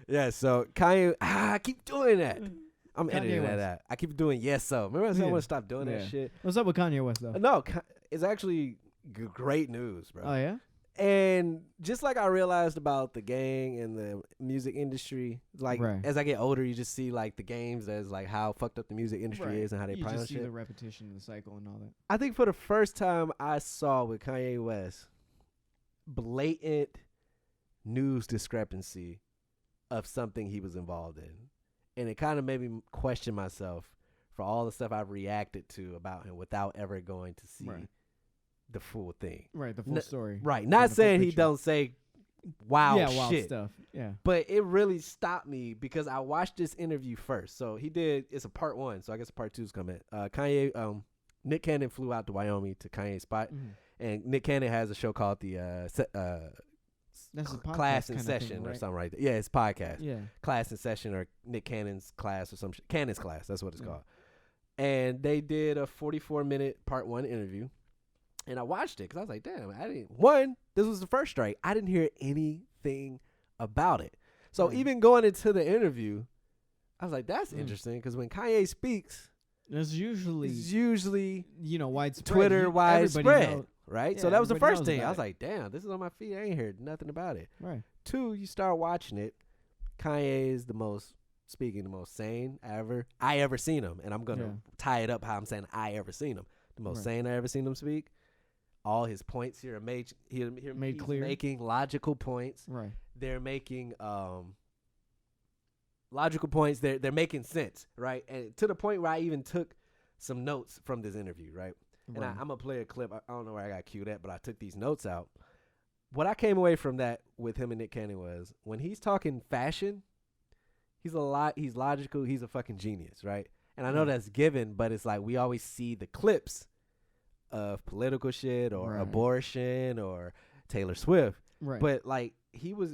Yeah, so Kanye, I keep doing that. I'm Kanye editing West. that out. I keep doing yes so. Remember I said I Yeah. want to stop doing that Yeah. shit? What's up with Kanye West though? No, it's actually great news, bro. Oh yeah. And just like I realized about the gang and the music industry, like Right. as I get older, you just see like the games as like how fucked up the music industry is and how they You play on just see shit. the repetition of the cycle and all that. I think for the first time I saw with Kanye West blatant news discrepancy of something he was involved in. And it kind of made me question myself for all the stuff I've reacted to about him without ever going to see the full thing. Right, the full story. Right. And Not the full saying he picture. don't say wild wild shit. stuff. Yeah. But it really stopped me because I watched this interview first. So it's a part 1, so I guess part 2 is coming. Kanye, Nick Cannon flew out to Wyoming to Kanye's spot, and Nick Cannon has a show called the That's a podcast Class in kinda Session thing, or right? something like that. Yeah, it's podcast. Yeah. Class in Session or Nick Cannon's class or some shit. Cannon's class, that's what it's called. And they did a 44-minute part 1 interview. And I watched it because I was like, damn, this was the first strike. I didn't hear anything about it. So even going into the interview, I was like, that's interesting because when Kanye speaks, it's usually widespread. Twitter widespread, right? Yeah, So that was the everybody first knows thing. about I was it. like, damn, this is on my feed. I ain't heard nothing about it. Right. 2, you start watching it. Kanye is the most sane I ever seen him. And I'm going to tie it up how I'm saying I ever seen him. The most sane I ever seen him speak. All his points here are made clear. Making logical points. Right. They're making logical points. They're making sense, right? And to the point where I even took some notes from this interview, right? And I'm gonna play a clip. I don't know where I got queued at, but I took these notes out. What I came away from that with him and Nick Cannon was when he's talking fashion, he's logical. He's a fucking genius, right? And I know that's given, but it's like we always see the clips of political shit or abortion or Taylor Swift. Right. But like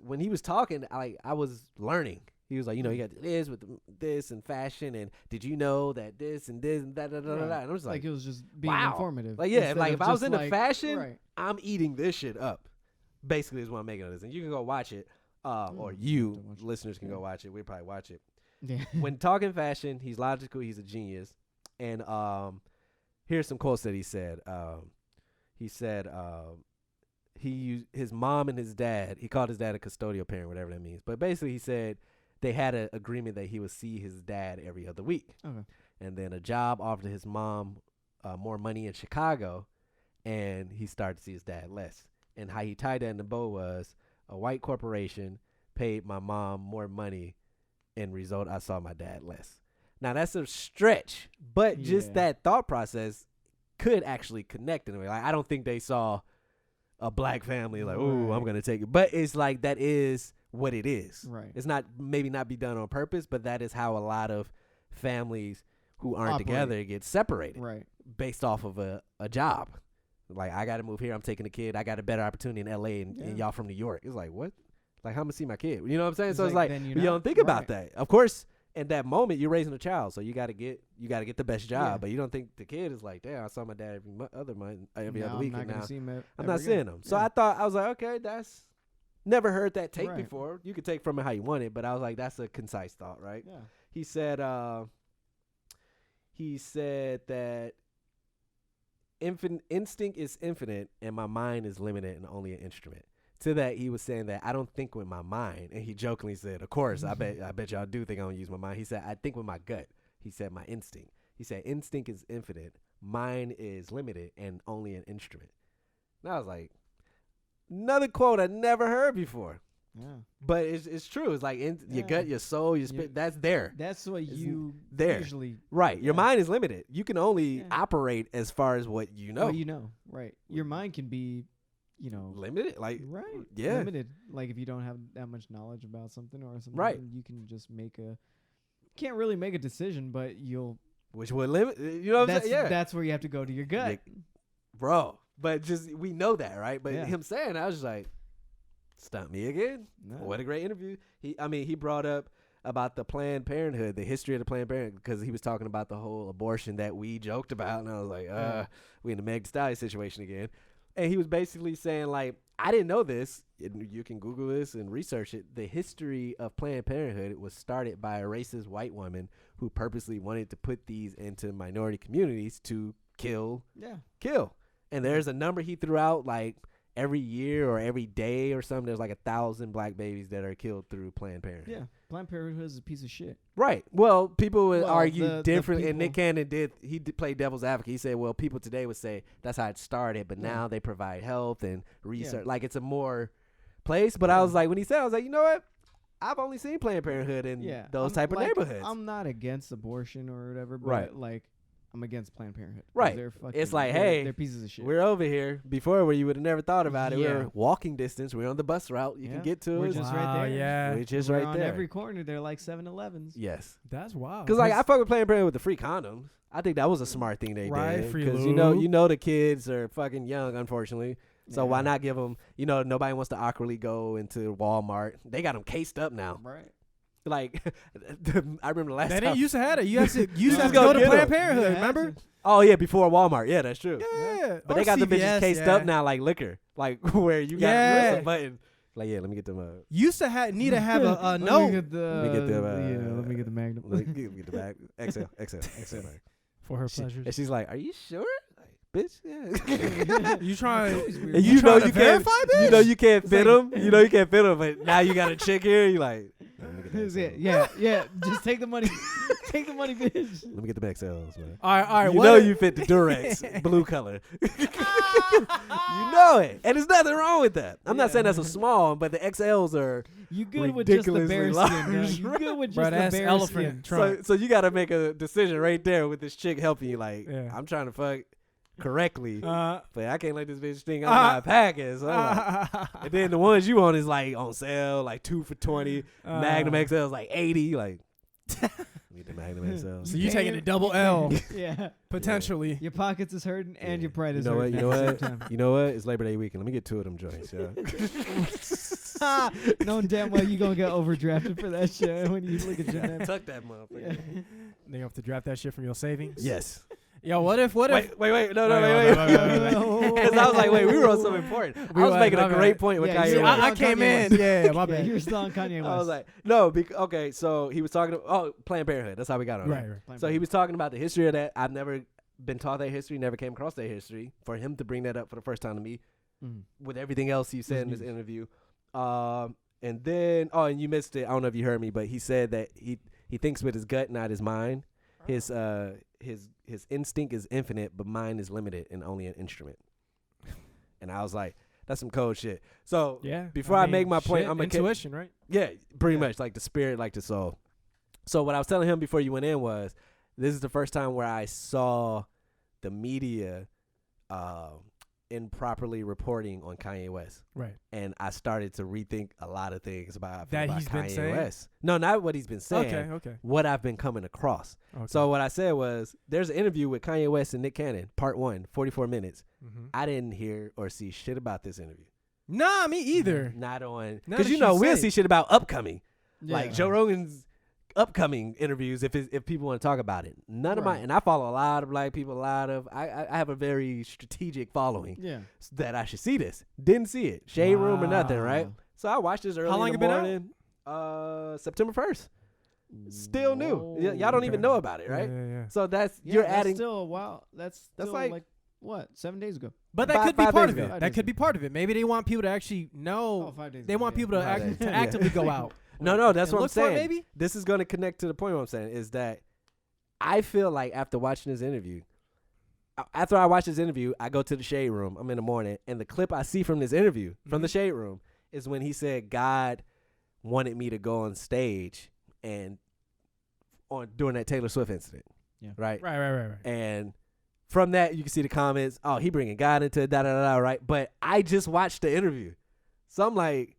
when he was talking, I was learning. He was like, you got this with this and fashion, and did you know that this and that, and I was like, it was just being informative. Like, yeah, Instead like of if I was just into fashion, right. I'm eating this shit up. Basically, is what I'm making of this, and you can go watch it, or listeners can go watch it. We'll probably watch it. Yeah. When talking fashion, he's logical. He's a genius, and here's some quotes that he said. He said he used his mom and his dad. He called his dad a custodial parent, whatever that means. But basically, he said they had an agreement that he would see his dad every other week. Okay. And then a job offered his mom more money in Chicago, and he started to see his dad less. And how he tied that in the bow was a white corporation paid my mom more money, and result I saw my dad less. Now that's a stretch, but just that thought process could actually connect in a way. Like I don't think they saw a black family like, ooh, I'm gonna take it. But it's like that is what it is. Right. It's not maybe not be done on purpose, but that is how a lot of families who aren't together get separated. Right. Based off of a job. Like I gotta move here, I'm taking a kid, I got a better opportunity in LA and y'all from New York. It's like what? Like how I'm gonna see my kid. You know what I'm saying? So it's like you don't think about that. Of course, in that moment you're raising a child, so you gotta get the best job. But you don't think the kid is like, damn, I saw my dad every other week, and now I'm not seeing him. So I was like, okay, that's never heard that take before. You could take from it how you want it, but I was like, that's a concise thought, right? Yeah. He said that instinct is infinite and my mind is limited and only an instrument. To that, he was saying that I don't think with my mind, and he jokingly said, "Of course, I bet y'all do think I don't use my mind." He said, "I think with my gut." He said, "My instinct." He said, "Instinct is infinite, mine is limited, and only an instrument." And I was like, another quote I never heard before. Yeah, but it's true. It's like your gut, your soul, your spirit. That's there. That's what you there. Usually right. Your mind is limited. You can only operate as far as what you know. What you know, right? Your mind can be, limited. Like limited. Like if you don't have that much knowledge about something or something, right? You can just can't really make a decision, but which would limit. You know what I'm saying? Yeah. That's where you have to go to your gut, bro. But just we know that, right? But him saying, I was just like. Stump me again. No. What a great interview. He brought up about the Planned Parenthood, the history of the Planned Parenthood, because he was talking about the whole abortion that we joked about, and I was like, we in the Meg Thee Stallion situation again. And he was basically saying, like, I didn't know this. You can Google this and research it. The history of Planned Parenthood was started by a racist white woman who purposely wanted to put these into minority communities to kill. And there's a number he threw out, like, every year or every day or something. There's like 1,000 black babies that are killed through Planned Parenthood. Yeah, Planned Parenthood is a piece of shit. Right. Well, people would argue the different, and people- Nick Cannon did play devil's advocate. He said, well, people today would say that's how it started, but now they provide health and research. Like, it's a more place. But I was like, when he said, I was like, you know what? I've only seen Planned Parenthood in those type of neighborhoods. I'm not against abortion or whatever, but Right. like, I'm against Planned Parenthood. Right. They're fucking, It's like, hey, they're pieces of shit. We're over here before where you would have never thought about it. Yeah. We're walking distance. We're on the bus route. You can get to We're us. just right there. Yeah. We're just We're right on there. every corner. They're like 7-Elevens. Yes. That's wild. Because, like, I fuck with Planned Parenthood with the free condoms. I think that was a smart thing they Right, did. free Because, lube. you know the kids are fucking young, unfortunately. So why Yeah. not give them, nobody wants to awkwardly go into Walmart. They got them cased up now. Right. Like, I remember the last They time. didn't used to have it. You have to just have to go go to get Planned 'em. Parenthood, You had remember? to. Oh, yeah, before Walmart. Yeah, that's true. Yeah. But Or they got the bitches CVS, cased yeah. up now like liquor. Like, where you got Yeah. a button. Like, yeah, let me get them Used to need to have a Let me note get the. Let me get the, let me get the Magnum. Let me get the bag. XL. for her pleasures. And she's like, are you sure? Like, bitch, yeah. You trying? And you know trying to you can't, verify, bitch? you know you can't fit like- them. You know you can't fit them, but now you got a chick here. You like, let me get the That's it. XLs. Yeah. Just take the money. Take the money, bitch. Let me get the XLs, man. All right. You know you fit the Durex blue color. You know it, and there's nothing wrong with that. I'm not saying that's a small, but the XLs are. You good with just the Ridiculously bear skin, bro. large, You right? good with Bro, just the that's bear elephant skin. trunk. So you got to make a decision right there with this chick helping you. Like, Yeah. I'm trying to fuck correctly, Uh, but I can't let this bitch think I'm not packing. So I'm like, and then the ones you want is like on sale, like 2 for $20. Magnum XL is like 80. Like, need the Magnum XL. So you taking a double L Yeah. potentially? Your pockets is hurting and your pride You is know what? hurting. You know at the what? same time. You know what? It's Labor Day weekend. Let me get 2 of them joints. Yeah. Knowing damn well you gonna get overdrafted for that shit when you look at your name. Tuck that motherfucker. Yeah. Then you have to draft that shit from your savings. Yes. Yo, what if? Wait. No, Wait, wait. wait. Because I was like, wait, we were on something important. I was making a great point with Yeah, Kanye you- West. I came Kanye in. West. Yeah, my Yeah, bad. you're still on Kanye West. I was like, no, okay, so he was talking Planned Parenthood. That's how we got on Right, it. right. So he was talking about the history of that. I've never been taught that history, never came across that history. For him to bring that up for the first time to me with everything else he said in this interview. And then, and you missed it. I don't know if you heard me, but he said that he thinks with his gut, not his mind. His instinct is infinite, but mine is limited and only an instrument. And I was like, that's some cold shit. So Yeah. before I make my point, I'm gonna intuition, right? yeah, pretty much like the spirit, like the soul. So what I was telling him before you went in was, this is the first time where I saw the media improperly reporting on Kanye West, Right. and I started to rethink a lot of things about That he's been Kanye saying? West. No, not what he's been saying. Okay. What I've been coming across. Okay. So what I said was, there's an interview with Kanye West and Nick Cannon, part 1, 44 minutes. Mhm. I didn't hear or see shit about this interview. Nah, me either. Not on, None because of you know shit we'll said. see shit about upcoming. Like Yeah. Joe Rogan's upcoming interviews, if people want to talk about it. None of my, Right. and I follow a lot of black people, I have a very strategic following Yeah. that I should see this. Didn't see it. Shade room or nothing, right? Wow. So I watched this early long in it the been out? morning. September 1st. Still new. Y'all don't even Okay. know about it, right? Yeah. So that's, Yeah, you're that's adding. still a while. That's That's still like- what 7 days ago. But that Five- could be 5 part days of it. ago. 5 That days could be ago. part of it. Maybe they want people to actually know. 5 days. They ago, want yeah. people to 5 act, days. to Yeah. actively go out. No, that's And what I'm look for it, saying. maybe? This is going to connect to the point what I'm saying is that I feel like after watching this interview, after I watch this interview, I go to the shade room. I'm in the morning, and the clip I see from this interview from the shade room is when he said God wanted me to go on stage and during that Taylor Swift incident. Yeah. Right. Right. And from that, you can see the comments. Oh, he bringing God into da. Right. But I just watched the interview, so I'm like,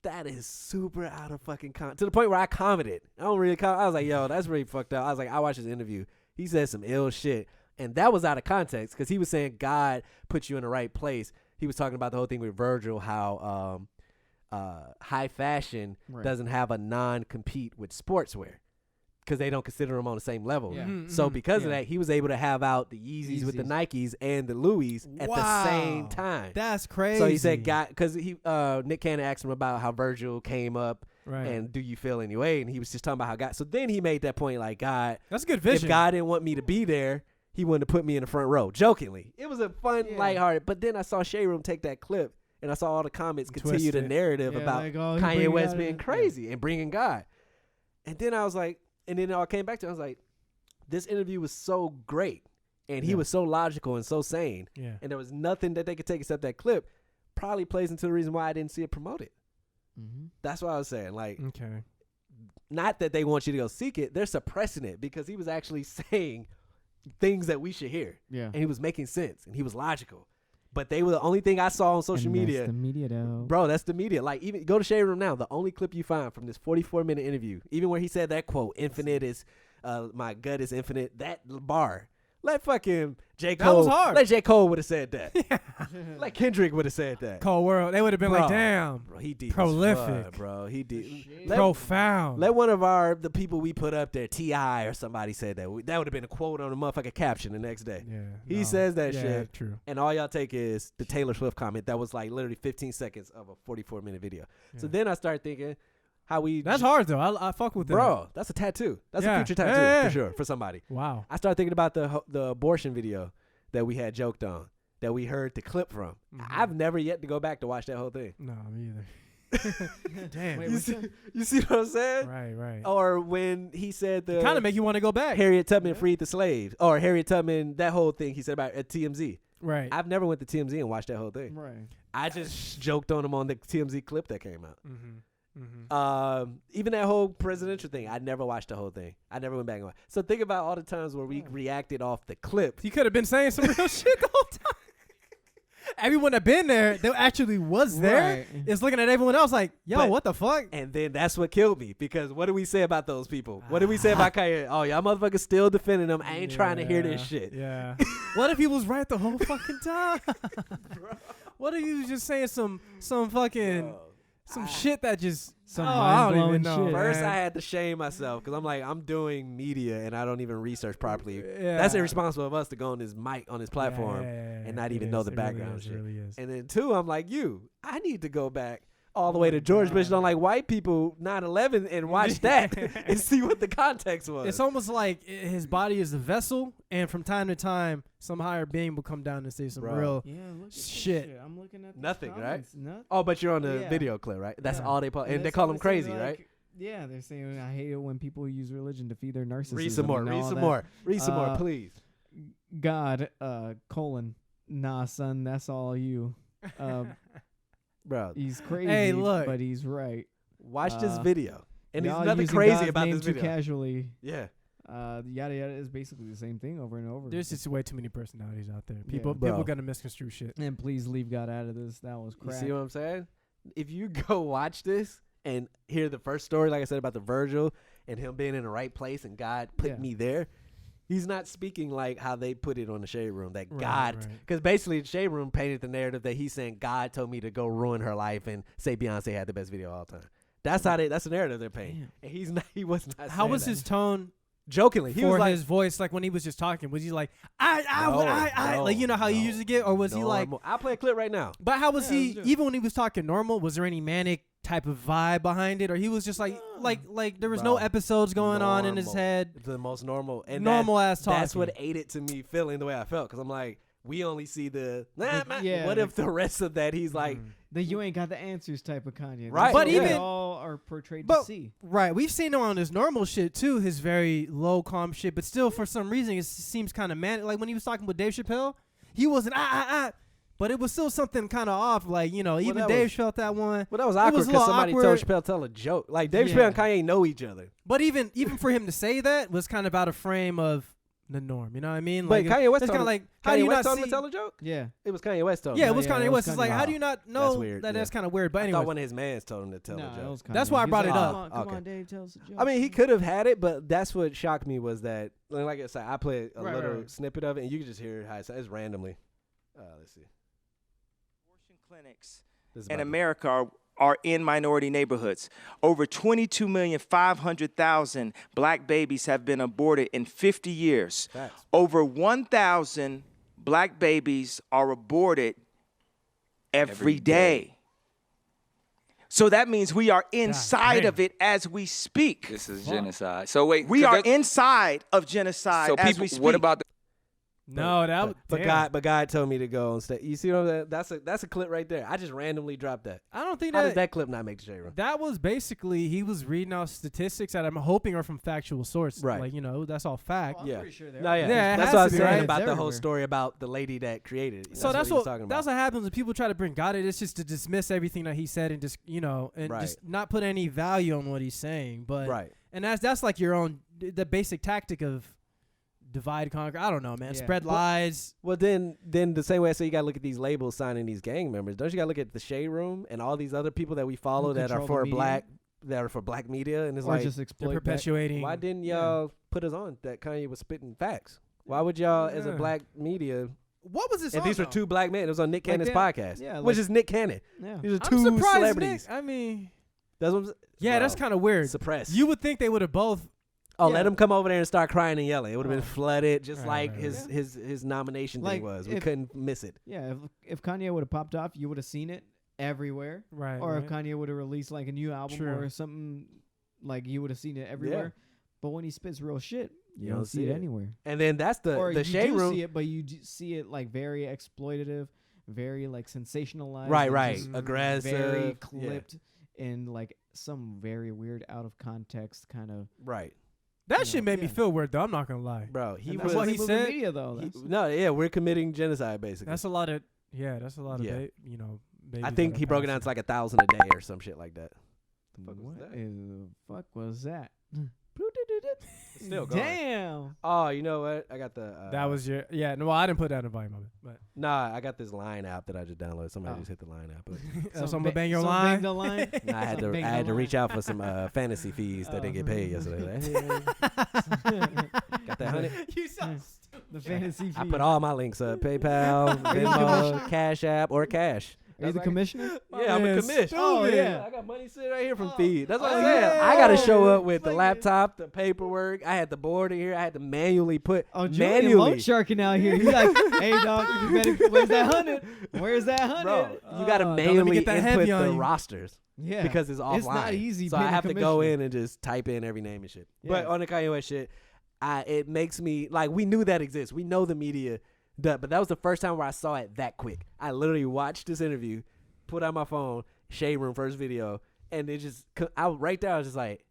that is super out of fucking to the point where I commented. I don't really comment. I was like, yo, that's really fucked up. I was like, I watched his interview. He said some ill shit. And that was out of context because he was saying God put you in the right place. He was talking about the whole thing with Virgil, how high fashion Right. doesn't have a non-compete with sportswear. because they don't consider them on the same level. Yeah. So because of Yeah. that, he was able to have out the Yeezys with the Nikes and the Louis at the same time. That's crazy. So he said, "God," because Nick Cannon asked him about how Virgil came up right. and do you feel any way, and he was just talking about how God. So then he made that point like, God, That's a good vision. if God didn't want me to be there, he wouldn't have put me in the front row. Jokingly, it was a fun, lighthearted. But then I saw Shade Room take that clip, and I saw all the comments continue the Twist it. narrative about like, oh, he Kanye bring West God being in. crazy and bringing God. And then I was like, and then it all came back to, I was like, this interview was so great, and he was so logical and so sane, Yeah. and there was nothing that they could take except that clip. Probably plays into the reason why I didn't see it promoted. Mm-hmm. That's what I was saying. Like, Okay. not that they want you to go seek it, they're suppressing it because he was actually saying things that we should hear, Yeah. and he was making sense, and he was logical. But they were the only thing I saw on social And media. That's the media, though. Bro, that's the media. Like, even go to Shade Room now. The only clip you find from this 44-minute interview, even where he said that quote, "Infinite is, my gut is infinite." That bar. Let fucking J. Cole. That was hard. Let J. Cole would have said that. Like Kendrick would have said that. Cold World. They would have been Bro. like, damn. Bro, he deep. Prolific. As fuck, bro. He deep. Profound. Let one of the people we put up there, T.I. or somebody said that. That would have been a quote on the motherfucking caption the next day. yeah. He says that yeah, shit. True. And all y'all take is the Taylor Swift comment that was like literally 15 seconds of a 44-minute video. So Yeah. then I started thinking how we... That's hard though. I fuck with that. Bro, that's a tattoo. That's a Yeah. future tattoo Yeah. for sure for somebody. Wow. I started thinking about the abortion video that we had joked on, that we heard the clip from. Mhm. I've never yet to go back to watch that whole thing. No, me either. Damn. Wait, You see what I'm saying? Right. Or when he said the... Kind of make you want to go back. Harriet Tubman freed the slaves. Or Harriet Tubman, that whole thing he said about at TMZ. Right. I've never went to TMZ and watched that whole thing. Right. I just joked on him on the TMZ clip that came out. Mm-hmm. Mm-hmm. Even that whole presidential thing, I never watched the whole thing. I never went back and watched. So think about all the times where we reacted off the clip. He could have been saying some real shit the whole time. Everyone that been there, that actually was there, Right. is looking at everyone else like, yo, But- what the fuck? And then that's what killed me, because what do we say about those people? What do we say about Kanye? Oh, y'all motherfuckers still defending them. I ain't trying to hear this shit. Yeah. What if he was right the whole fucking time? What if he was just saying some fucking Bro, some shit that just Some I don't even mind-blowing know. shit. First, man. I had to shame myself because I'm like, I'm doing media and I don't even research properly. Yeah. That's irresponsible of us to go on this mic, on this platform, Yeah, and not it even know is. the It really background is, shit. It really is. And then two, I'm like, I need to go back all the way to George Bush on like white people 9/11 and watch that and see what the context was. It's almost like his body is a vessel, and from time to time, some higher being will come down and say some Bro. real. Yeah, look at this Shit. I'm looking at these Nothing, right? comments. Nothing. Oh, but you're on the Yeah. video clip, right? That's Yeah. all they and they that's call what him they're saying, crazy, like, right? Yeah, they're saying I hate it when people use religion to feed their narcissism. Read some more, and read all some that. more, read some more, Uh, please. God, nah, son, that's all you. Bro, He's crazy, look. but he's right. watch this video. And there's Y'all nothing using crazy God's about name this too video. casually. Yeah. Yada yada is basically the same thing over and over. There's just way too many personalities out there. People Bro. gonna misconstrue shit. and please leave God out of this. That was You crap. see what I'm saying? If you go watch this and hear the first story, like I said about the Virgil and him being in the right place and God put Yeah. me there, he's not speaking like how they put it on the Shade Room, that Right, God, right. because basically the Shade Room painted the narrative that he's saying God told me to go ruin her life and say Beyonce had the best video of all time. That's how that's the narrative they're painting. Damn. And he was not How saying was that. his tone Jokingly, he for was like, his voice? Like when he was just talking, was he like, I, No, like you know how you no, usually get, or was he like? normal. I'll play a clip right now. But how was Yeah, he? let's do it. Even when he was talking normal, was there any manic type of vibe behind it, or he was just like there was no Bro, episodes going on in his normal. head, The most normal. And normal ass talking. That's what aided to me feeling the way I felt, because I'm like, we only see the yeah, what if the rest of that he's like, The you ain't got the answers type of Kanye. Right. That's But what even- we all are portrayed but- to see. Right, we've seen him on his normal shit too, his very low calm shit, but still for some reason it seems kind of manic. Like when he was talking with Dave Chappelle, he wasn't but it was still something kind of off. Like even that Dave was- felt that one. well, that was It awkward was a because little somebody awkward. told Chappelle tell a joke. Like Dave Yeah. Chappelle and Kanye know each other, But even for him to say that was kind of out of frame of the norm. You know what I mean? but Kanye West it's told kind of him, like how Kanye do you West not told him see? to tell a joke. Yeah. It was Kanye West told Yeah, him. it was Yeah, Kanye it West. was It's like Kanye. how do you not know weird, that yeah. that's kind of weird? But I anyway, thought one of his mans told him to tell No, a it joke. was Kanye. That's why I He was brought it like, up. Come Okay. on, Dave, tell us a joke. I mean, he could have had it, but that's what shocked me was that, like I said, I played a Right, little right. snippet of it, and you can just hear how it's randomly. Let's see. Abortion clinics This is in about America are in minority neighborhoods. Over 22,500,000 black babies have been aborted in 50 years. Facts. Over 1,000 black babies are aborted every day. So that means we are inside of it as we speak. This is genocide. So wait, We are inside of genocide so as people, we speak. what about the No, that was. But God told me to go on stage. You see what I'm saying? That's a clip right there. I just randomly dropped that. I don't think How that did that clip not make the shade room? that was basically he was reading out statistics that I'm hoping are from factual sources. Right. Like, that's all fact. Well, I'm Yeah. pretty sure No, yeah. Yeah, it That's has what I to was be, saying right? about It's the whole everywhere. story about the lady that created it. So that's he was talking what about. that's what happens when people try to bring God in. It's just to dismiss everything that he said and just and Right. just not put any value on what he's saying. But Right. and that's like your own the basic tactic of divide conquer. I don't know, man. Yeah. Spread lies. Well, then the same way I say you got to look at these labels signing these gang members. Don't you got to look at the Shade Room and all these other people that we follow that are control the for media? black media? And it's Or like, just They're exploit that. perpetuating. why didn't y'all put us on that Kanye was spitting facts? Why would y'all, as a Yeah. black media, What was this? and these were two black men. It was on Nick Like Cannon's that- podcast, yeah, which like- is Nick Cannon. Yeah. These are I'm two surprised, celebrities. Nick. I mean, That's what I'm saying. yeah, that's kind of weird. Suppressed. You would think they would have both. Let him come over there and start crying and yelling. It would have been Oh. flooded, just Right, like right, his, right. his nomination Like, thing was. We if- couldn't miss it. Yeah, if Kanye would have popped off, you would have seen it everywhere. Right. Or right. if Kanye would have released like a new album True. or something, like you would have seen it everywhere. But when he spits real shit, you don't see it anywhere. And then that's Or the you Shade do Room. see it, but you see it like very exploitative, very like sensationalized, Right, and right. just Aggressive. very yeah, clipped, and like some very weird out of context kind of. Right. That you shit know, made me yeah. feel weird though. I'm not gonna lie. Bro, he And was. that's what why he they move said- the media though. he- That's, no, yeah, we're committing genocide basically. That's a lot of. Yeah, that's a lot of. Yeah. Babies I think that he are broke it down passing. to like 1,000 a day or some shit like that. The fuck was what that? the fuck was that? Still going. Damn. Oh, you know what? I got the. That was your. Yeah, no, I didn't put that in the volume of it. But Nah, I got this line app that I just downloaded. Somebody Oh. just hit the line app. But someone bang your some line. bang the line. nah, I had to. Bang I the had to line. reach out for some fantasy fees that didn't get paid yesterday. Got that 100. You sound stupid. The fantasy fee. I put all my links up: PayPal, Venmo, Cash App, or Cash. Are you the That's like- commissioner? Yeah, I'm a man, commish. Oh, yeah. I got money sitting right here from Oh. feed. That's what Oh, I'm saying. yeah. I got to show up with the Like it. laptop, the paperwork. I had the board in here. I had to manually put Oh, Julian manually. loan sharking out here. He's like, hey, dog, you better, where's that 100? Where's that 100? Bro, you got to let me manually get that input heavy on the you. rosters Yeah. because it's offline. It's not easy So I being a have to go commissioner. in and just type in every name and shit. But Yeah. on the Kanye West shit, it makes me like we knew that exists. We know the media, but that was the first time where I saw it that quick. I literally watched this interview, put out my phone, Shade Room first video, and it just I was right there. I was just like,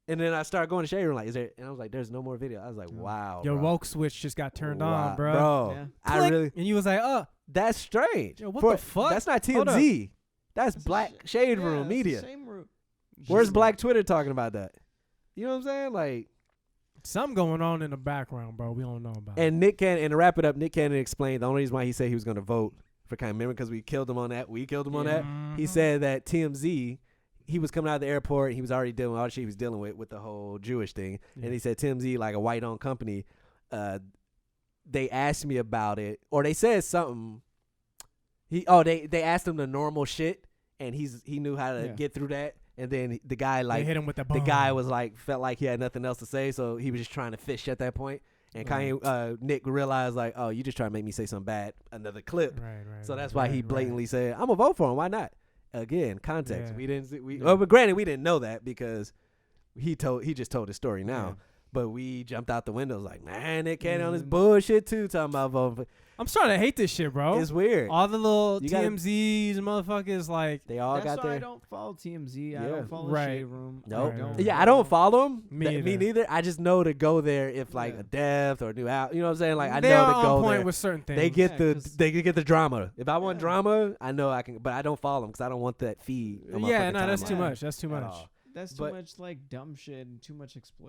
and then I started going to Shade Room like, is there? And I was like, there's no more video. I was like, wow, Your bro. woke switch just got turned Wow, on, bro. Yeah. I Click, really. and you was like, That's strange. Yo, what For- the fuck? That's not Hold up. TMZ. That's It's a Black sh- Shade yeah, Room it's the Media. Same route. Where's Black Twitter talking about that? You know what I'm saying? Like, something going on in the background, bro. We don't know about. and Nick Cannon, and to wrap it up, Nick Cannon explained the only reason why he said he was going to vote for Kanye, remember, because we killed him on that. We killed him on that. He said that TMZ, he was coming out of the airport. He was already dealing with all the shit he was dealing with the whole Jewish thing. Yeah. And he said TMZ, like a white-owned company, they asked me about it, or they said something. They asked him the normal shit, and he knew how to Yeah. get through that. And then the guy They hit him with the bomb. the guy was like felt like he had nothing else to say, so he was just trying to fish at that point. And Kanye, Nick realized like, oh, you just trying to make me say something bad, another clip. Right. So that's why he blatantly said, I'm gonna vote for him. Why not? Again, context. Yeah. We didn't. Yeah. But granted, we didn't know that because he just told his story now. Yeah. But we jumped out the windows like, man, Nick Cannon on this bullshit too, talking about voting. I'm starting to hate this shit, bro. It's weird. All the little You gotta- TMZs, motherfuckers, like. They all That's got why their. I don't follow TMZ. I Yeah. don't follow Right. Shade Room. Nope. I don't Yeah, I don't follow him. Me Me either. neither. I just know to go there if like Yeah. a death or a new out. You know what I'm saying? Like I they know are to on go point there. with certain things. They get Yeah, 'cause- they get the drama. If I want Yeah. drama, I know I can. But I don't follow them because I don't want that feed. on my Yeah, fucking no, that's timeline too timeline. much. That's too at much. all. That's too But- much like dumb shit and too much